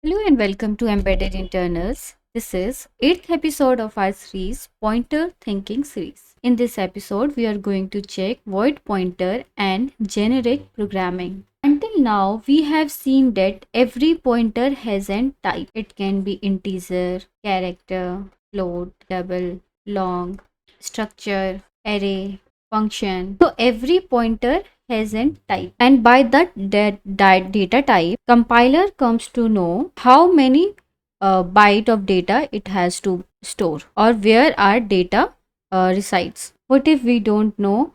Hello and welcome to Embedded Internals. This is 8th episode of our series Pointer Thinking series. In this episode, we are going to check void pointer and generic programming. Until now, we have seen that every pointer has an type. It can be integer, character, float, double, long, structure, array, function. So every pointer has a type, and by that data type, compiler comes to know how many byte of data it has to store or where our data resides. What if we don't know?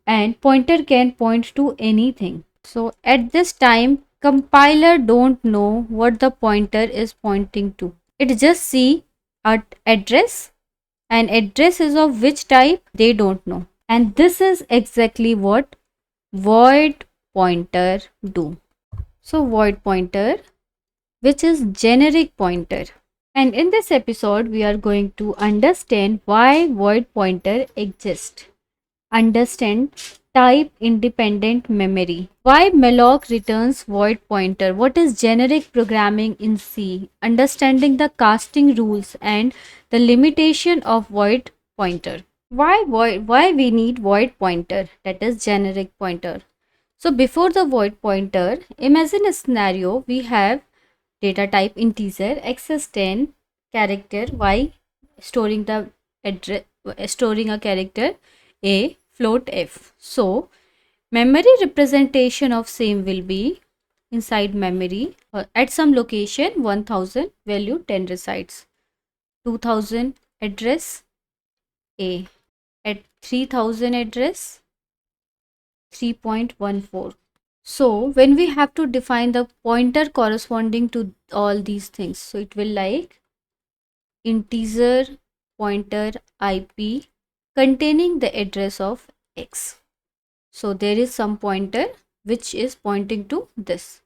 And pointer can point to anything. So at this time, compiler don't know what the pointer is pointing to. It just see a address, and address is of which type they don't know. And this is exactly what void pointer do. So void pointer, which is generic pointer. And in this episode, we are going to understand why void pointer exists. Understand type independent memory. Why malloc returns void pointer? What is generic programming in C? Understanding the casting rules and the limitation of void pointer. Why we need void pointer, that is generic pointer. So before the void pointer, imagine a scenario. We have data type integer, x is 10, character y, storing the address, storing a character a, float f. So memory representation of same will be inside memory at some location 1000 value 10 resides, 2000 address a, at 3000 address 3.14. So when we have to define the pointer corresponding to all these things, so it will like integer pointer IP containing the address of x. So there is some pointer which is pointing to this.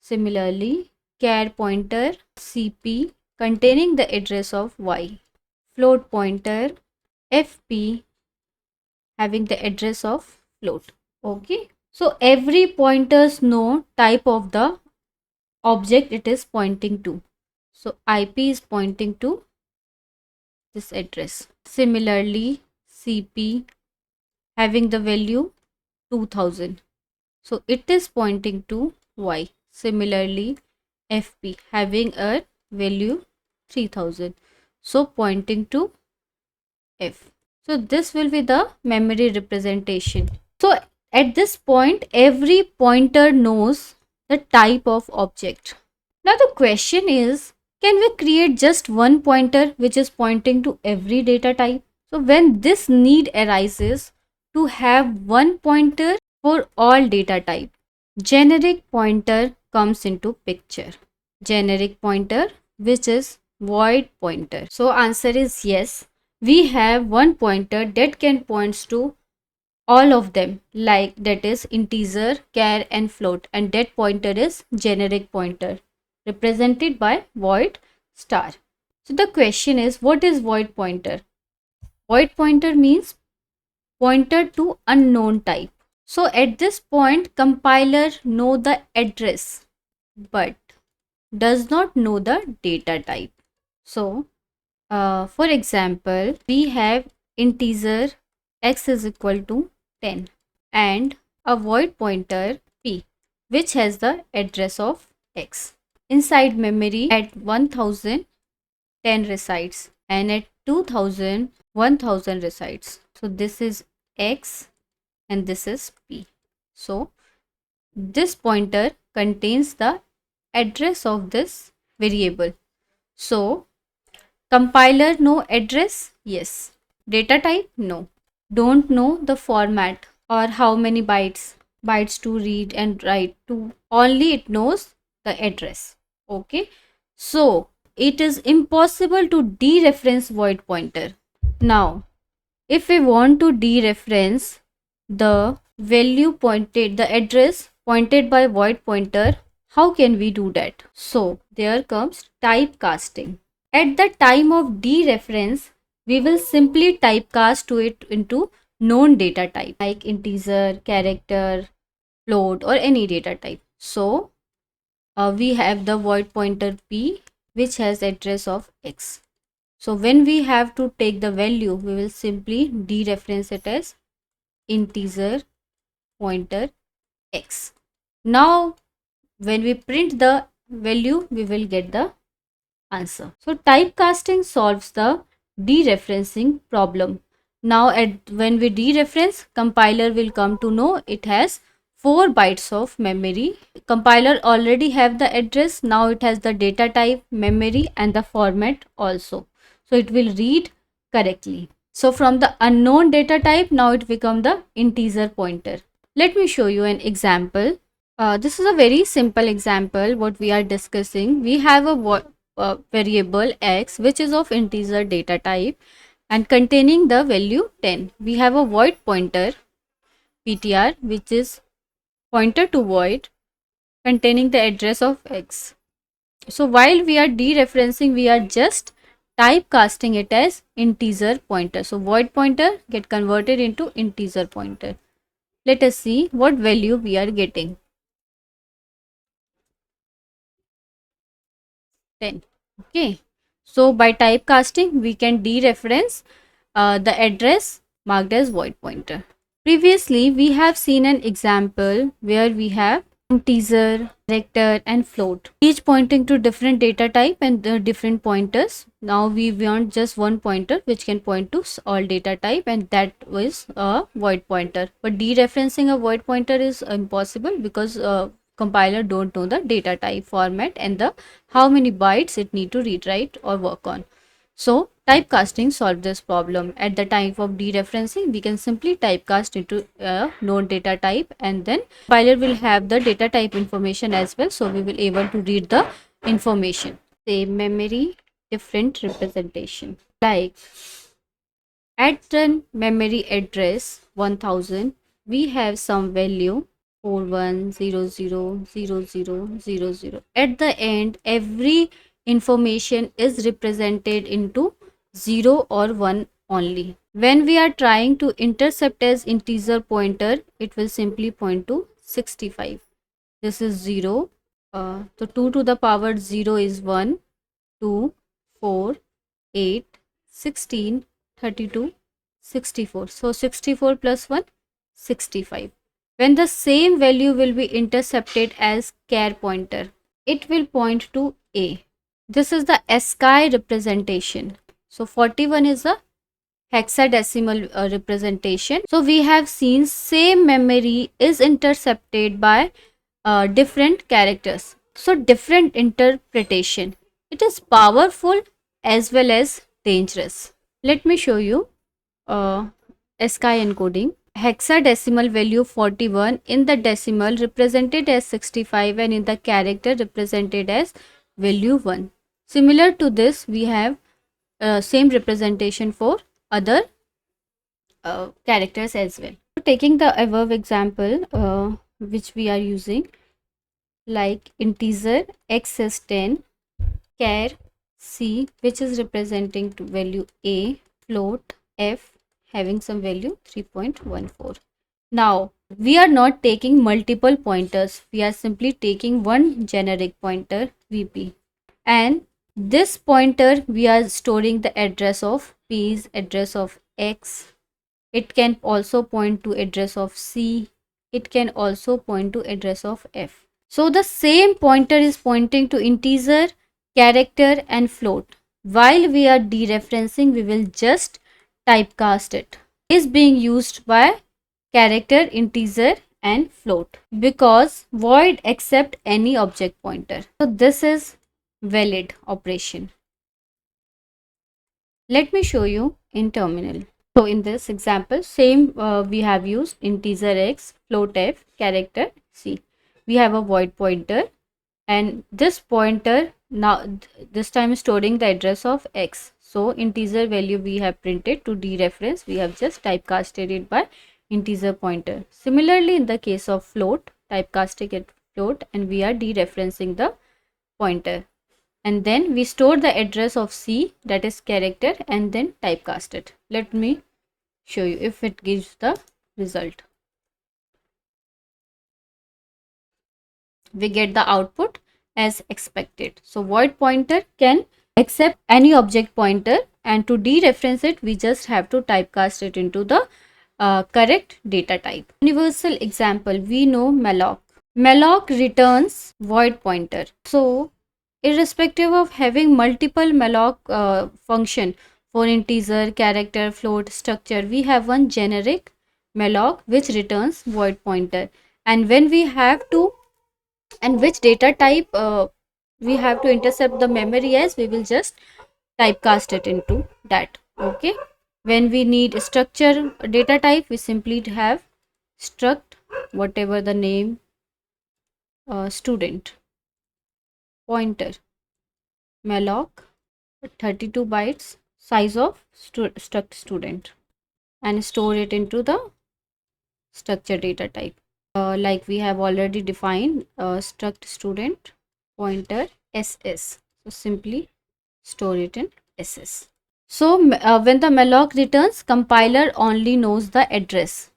Similarly, char pointer CP containing the address of y. Float pointer FP having the address of float. Okay. So every pointers know type of the object it is pointing to. So IP is pointing to this address. Similarly, CP having the value 2000. So it is pointing to Y. Similarly, FP having a value 3000. So pointing to F. So this will be the memory representation. So at this point, every pointer knows the type of object. Now the question is, can we create just one pointer which is pointing to every data type? So when this need arises to have one pointer for all data type, generic pointer comes into picture. Generic pointer, which is void pointer. So answer is yes. We have one pointer that can points to all of them, like that is integer, char and float, and that pointer is generic pointer represented by void star. So the question is, what is void pointer? Void pointer means pointer to unknown type. So at this point, compiler know the address but does not know the data type. So for example, we have integer x is equal to 10 and a void pointer p which has the address of x. Inside memory at 1000 10 resides and at 2000 1000 resides. So this is x and this is p. So this pointer contains the address of this variable. So compiler know address? Yes. Data type? No. Don't know the format or how many bytes to read and write to. Only it knows the address. Okay. So it is impossible to dereference void pointer. Now, if we want to dereference the value pointed, the address pointed by void pointer, how can we do that? So there comes typecasting. At the time of dereference, we will simply typecast to it into known data type like integer, character, float or any data type. So we have the void pointer p which has address of x. So when we have to take the value, we will simply dereference it as integer pointer x. Now when we print the value, we will get the answer. So typecasting solves the dereferencing problem. Now when we dereference, compiler will come to know it has 4 bytes of memory. Compiler already have the address. Now it has the data type, memory and the format also. So it will read correctly. So from the unknown data type, now it become the integer pointer. Let me show you an example. This is a very simple example what we are discussing. We have a variable x which is of integer data type and containing the value 10. We have a void pointer ptr which is pointer to void containing the address of x. So while we are dereferencing, we are just typecasting it as integer pointer. So void pointer get converted into integer pointer. Let us see what value we are getting. 10. Okay. So by typecasting, we can dereference the address marked as void pointer. Previously, we have seen an example where we have integer, character and float, each pointing to different data type and the different pointers. Now we want just one pointer which can point to all data type, and that was a void pointer. But dereferencing a void pointer is impossible because compiler don't know the data type, format and the how many bytes it need to read, write or work on. So typecasting solved this problem. At the time of dereferencing, we can simply typecast into a known data type, and then compiler will have the data type information as well. So we will able to read the information. Say memory different representation. Like at the memory address 1000, we have some value 41000000. At the end, every information is represented into 0 or 1 only. When we are trying to intercept as integer pointer, it will simply point to 65. This is 0. So 2 to the power 0 is 1, 2, 4, 8, 16, 32, 64. So 64 plus 1, 65. When the same value will be intercepted as char pointer, it will point to A. This is the ASCII representation. So 41 is a hexadecimal representation. So we have seen same memory is intercepted by different characters. So different interpretation. It is powerful as well as dangerous. Let me show you ASCII encoding. Hexadecimal value 41 in the decimal represented as 65 and in the character represented as value 1. Similar to this, we have same representation for other characters as well. Taking the above example which we are using, like integer x is 10, char c which is representing to value a, float f having some value 3.14. Now we are not taking multiple pointers, we are simply taking one generic pointer vp, and this pointer we are storing the address of p's, address of x. It can also point to address of c, it can also point to address of f. So the same pointer is pointing to integer, character and float. While we are dereferencing, we will just typecast it. Is being used by character, integer and float because void accept any object pointer. So this is valid operation. Let me show you in terminal. So in this example, same we have used integer x, float f, character c. We have a void pointer, and this pointer now this time is storing the address of x. So integer value we have printed. To dereference, we have just typecasted it by integer pointer. Similarly, in the case of float, typecasting it float, and we are dereferencing the pointer. And then we store the address of c, that is character, and then typecast it. Let me show you if it gives the result. We get the output as expected. So void pointer can accept any object pointer, and to dereference it we just have to typecast it into the correct data type. Universal example, we know malloc. Malloc returns void pointer. So irrespective of having multiple malloc function for integer, character, float, structure, we have one generic malloc which returns void pointer. And when we have to, and which data type we have to intercept the memory as, we will just typecast it into that. Okay, when we need structure data type, we simply have struct whatever the name, student, pointer, malloc 32 bytes, size of struct student, and store it into the structure data type. Like we have already defined struct student pointer ss, so simply store it in ss. So when the malloc returns, compiler only knows the address,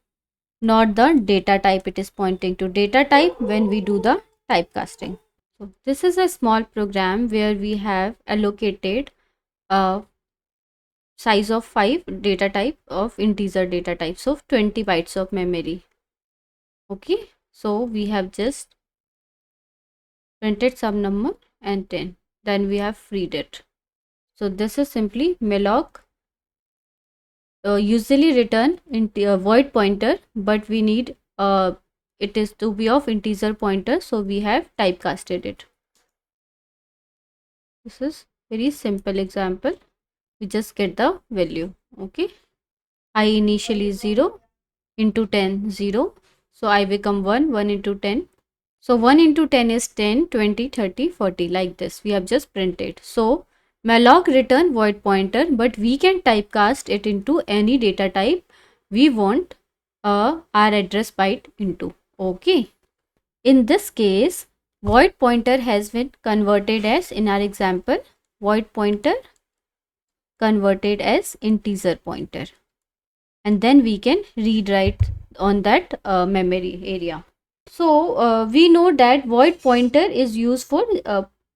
not the data type it is pointing to. Data type when we do the typecasting. So this is a small program where we have allocated a size of 5 data type of integer data types of 20 bytes of memory. Okay, so we have just printed some number and 10, then we have freed it. So this is simply malloc usually return into a void pointer, but we need it is to be of integer pointer, so we have typecasted it. This is very simple example. We just get the value. Okay, I initially 0 into 10 0, so I become 1, 1 into 10. So 1 into 10 is 10, 20, 30, 40, like this we have just printed. So malloc return void pointer, but we can typecast it into any data type we want our address byte into. Okay, in this case void pointer has been converted as, in our example, void pointer converted as integer pointer, and then we can read write on that memory area. So we know that void pointer is used for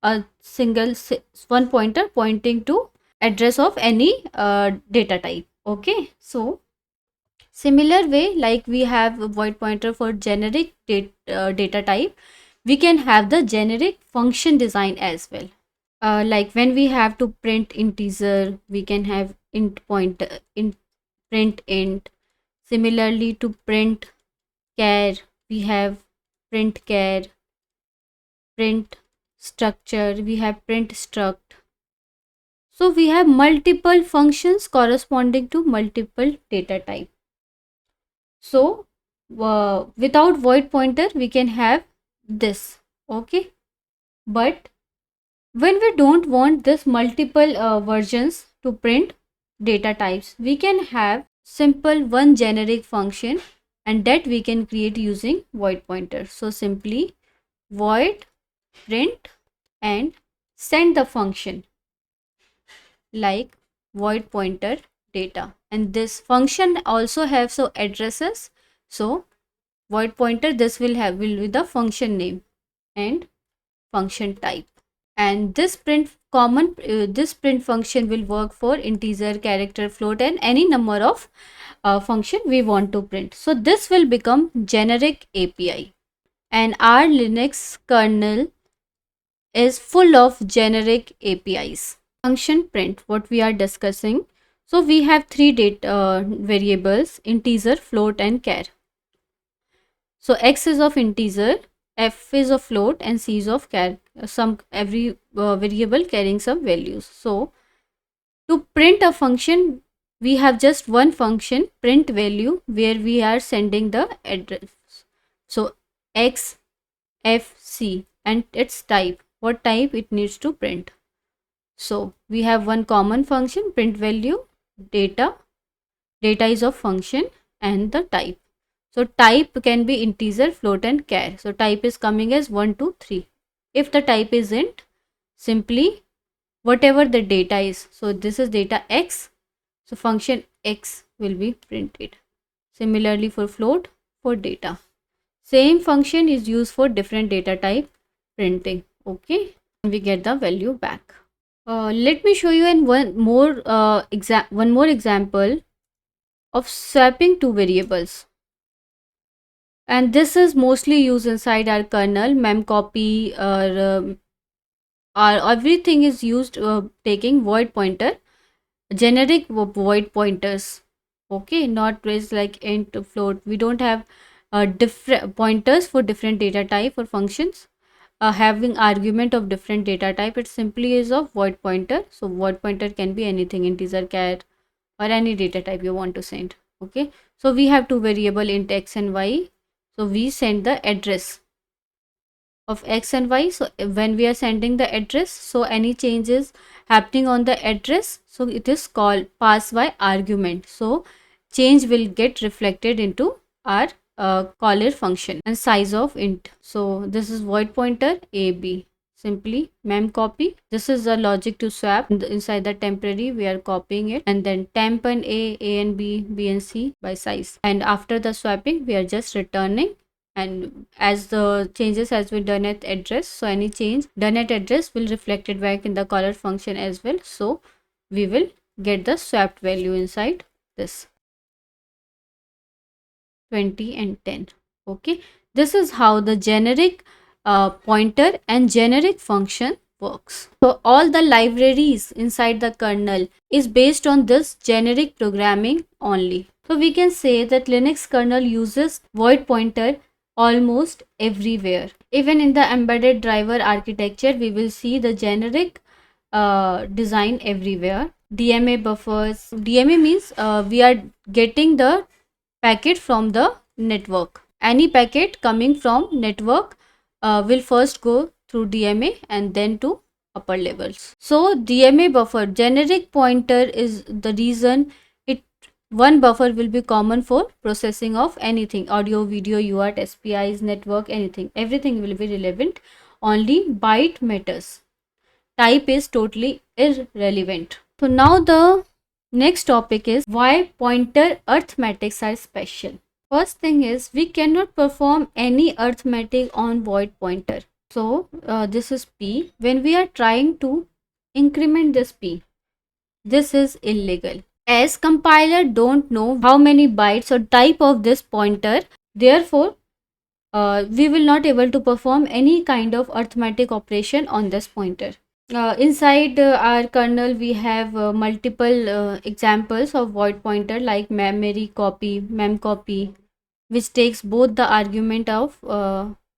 a single one pointer pointing to address of any data type. Okay, so similar way, like we have a void pointer for generic data type, we can have the generic function design as well. Like when we have to print integer, we can have int pointer, print int. Similarly, to print char, we have print char. Print structure, we have print struct. So we have multiple functions corresponding to multiple data type. So without void pointer we can have this. Okay, but when we don't want this multiple versions to print data types, we can have simple one generic function, and that we can create using void pointer. So simply void print and send the function like void pointer data, and this function also have so addresses. So void pointer, this will be the function name and function type, and this print this print function will work for integer, character, float, and any number of function we want to print. So this will become generic API, and our Linux kernel is full of generic APIs. Function print, what we are discussing. So we have three data variables: integer, float, and char. So x is of integer, f is of float, and c is of char. Some every variable carrying some values. So to print a function, we have just one function, print value, where we are sending the address. So x, f, c, and its type, what type it needs to print. So we have one common function, print value, data is of function, and the type. So type can be integer, float, and char. So type is coming as 1, 2, 3. If the type is int, simply whatever the data is. So this is data x. So function x will be printed. Similarly for float, for data. Same function is used for different data type printing. Okay, we get the value back. Let me show you in one more example of swapping two variables. And this is mostly used inside our kernel, memcopy, or everything is used taking void pointer, generic void pointers. Okay, not is like int, float. We don't have different pointers for different data type or functions. Having argument of different data type, it simply is of void pointer. So void pointer can be anything, integer, char, or any data type you want to send. Okay, so we have two variable int x and y. So we send the address of x and y. So when we are sending the address, so any changes happening on the address, so it is called pass by argument. So change will get reflected into our caller function and size of int. So this is void pointer ab. Simply mem copy. This is the logic to swap. Inside the temporary we are copying it, and then temp and a and b and c by size, and after the swapping we are just returning. And as the changes has been done at address, so any change done at address will reflected back in the caller function as well. So we will get the swapped value inside this 20 and 10. Okay, this is how the generic pointer and generic function works. So all the libraries inside the kernel is based on this generic programming only. So we can say that Linux kernel uses void pointer almost everywhere. Even in the embedded driver architecture, we will see the generic design everywhere. DMA buffers. DMA means we are getting the packet from the network. Any packet coming from network will first go through DMA and then to upper levels. So DMA buffer, generic pointer, is the reason it one buffer will be common for processing of anything, audio, video, UART, SPIs, network, anything. Everything will be relevant. Only byte matters. Type is totally irrelevant. So now the next topic is why pointer arithmetics are special. First thing is we cannot perform any arithmetic on void pointer. So this is p. When we are trying to increment this p, this is illegal. As compiler don't know how many bytes or type of this pointer, therefore we will not able to perform any kind of arithmetic operation on this pointer. Inside our kernel we have multiple examples of void pointer like memory copy, memcopy, which takes both the argument of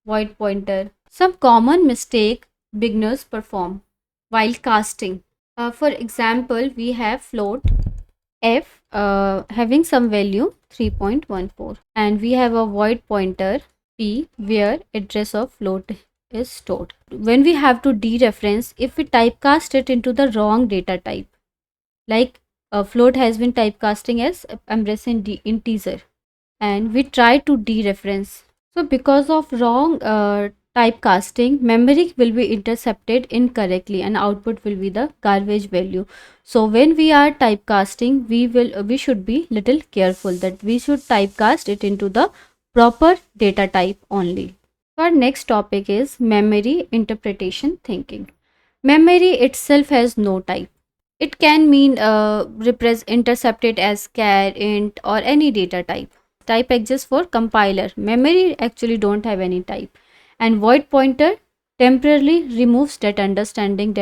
void pointer. Some common mistake beginners perform while casting. For example, we have float f having some value 3.14, and we have a void pointer p where address of float is stored. When we have to dereference, if we typecast it into the wrong data type, like float has been typecasting as embracing integer, and we try to dereference. So because of wrong typecasting, memory will be intercepted incorrectly and output will be the garbage value. So when we are typecasting, we should be little careful that we should typecast it into the proper data type only. Our next topic is memory interpretation thinking. Memory itself has no type. It can mean intercepted as char, int, or any data type. Type exists for compiler. Memory actually don't have any type. And void pointer temporarily removes that understanding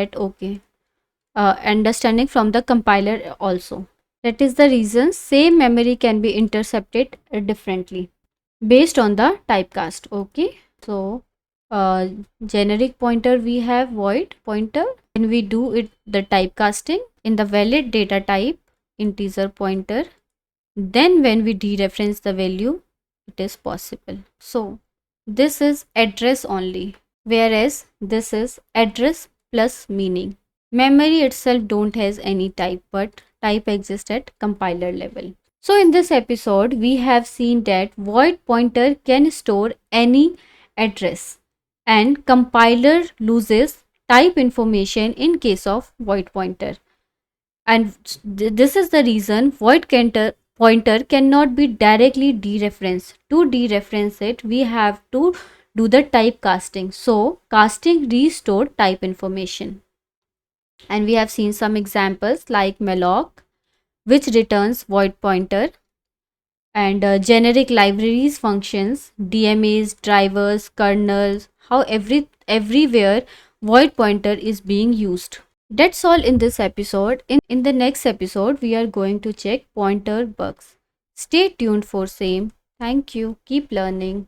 understanding from the compiler also. That is the reason same memory can be intercepted differently based on the typecast. Okay, so generic pointer we have void pointer. When we do it the typecasting in the valid data type integer pointer, then when we dereference the value, it is possible. So this is address only, whereas this is address plus meaning. Memory itself don't has any type, but type exists at compiler level. So in this episode, we have seen that void pointer can store any address and compiler loses type information in case of void pointer. And this is the reason void pointer cannot be directly dereferenced. To dereference it, we have to do the type casting. So casting restored type information. And we have seen some examples like malloc, which returns void pointer, and generic libraries functions, DMAs, drivers, kernels, how everywhere void pointer is being used. That's all in this episode. In the next episode, we are going to check pointer bugs. Stay tuned for same. Thank you. Keep learning.